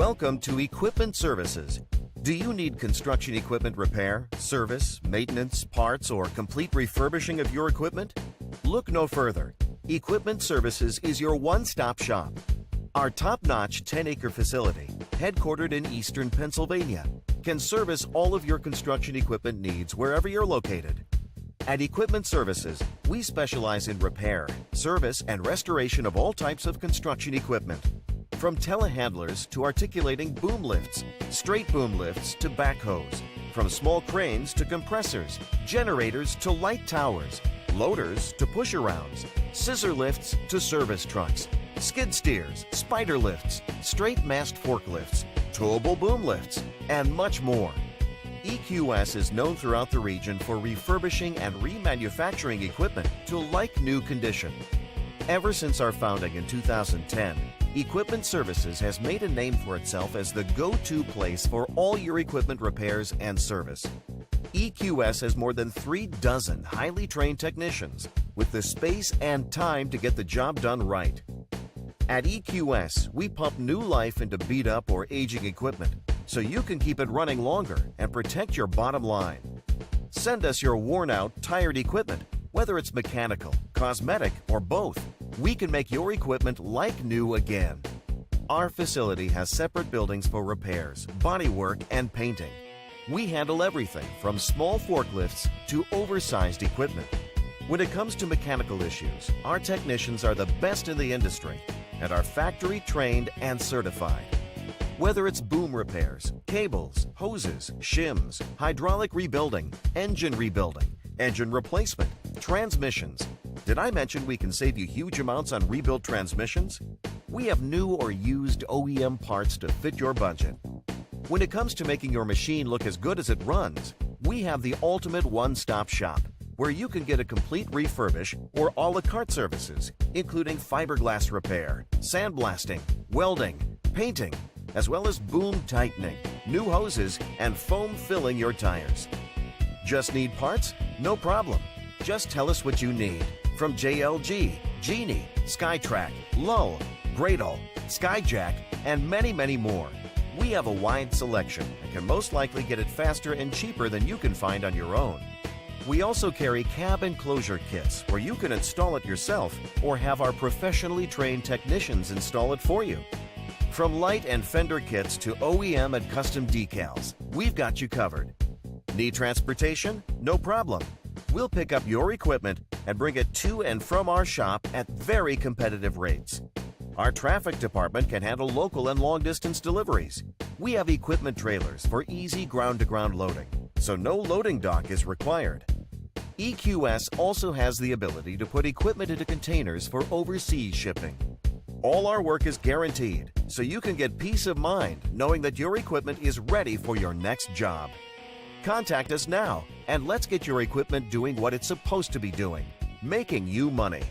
Welcome to Equipment Services. Do you need construction equipment repair, service, maintenance, parts, or complete refurbishing of your equipment? Look no further. Equipment Services is your one-stop shop. Our top-notch 10-acre facility, headquartered in eastern Pennsylvania, can service all of your construction equipment needs wherever you're located. At Equipment Services, we specialize in repair, service, and restoration of all types of construction equipment. From telehandlers to articulating boom lifts, straight boom lifts to backhoes, from small cranes to compressors, generators to light towers, loaders to push-arounds, scissor lifts to service trucks, skid steers, spider lifts, straight mast forklifts, towable boom lifts, and much more. EQS is known throughout the region for refurbishing and remanufacturing equipment to like-new condition. Ever since our founding in 2010, Equipment Services has made a name for itself as the go-to place for all your equipment repairs and service. EQS has more than 36 highly trained technicians with the space and time to get the job done right. At EQS, we pump new life into beat-up or aging equipment so you can keep it running longer and protect your bottom line. Send us your worn-out, tired equipment, whether it's mechanical, cosmetic, or both. We can make your equipment like new again. Our facility has separate buildings for repairs, bodywork, and painting. We handle everything from small forklifts to oversized equipment. When it comes to mechanical issues, our technicians are the best in the industry and are factory trained and certified. Whether it's boom repairs, cables, hoses, shims, hydraulic rebuilding, engine replacement, transmissions. Did I mention we can save you huge amounts on rebuilt transmissions? We have new or used OEM parts to fit your budget. When it comes to making your machine look as good as it runs, we have the ultimate one-stop shop where you can get a complete refurbish or a la carte services, including fiberglass repair, sandblasting, welding, painting, as well as boom tightening, new hoses, and foam filling your tires. Just need parts? No problem. Just tell us what you need. From JLG, Genie, SkyTrack, Lull, Gradle, Skyjack, and many, many more. We have a wide selection and can most likely get it faster and cheaper than you can find on your own. We also carry cab enclosure kits where you can install it yourself or have our professionally trained technicians install it for you. From light and fender kits to OEM and custom decals, we've got you covered. Need transportation? No problem. We'll pick up your equipment and bring it to and from our shop at very competitive rates. Our traffic department can handle local and long-distance deliveries. We have equipment trailers for easy ground-to-ground loading, so no loading dock is required. EQS also has the ability to put equipment into containers for overseas shipping. All our work is guaranteed, so you can get peace of mind knowing that your equipment is ready for your next job. Contact us now and let's get your equipment doing what it's supposed to be doing, making you money.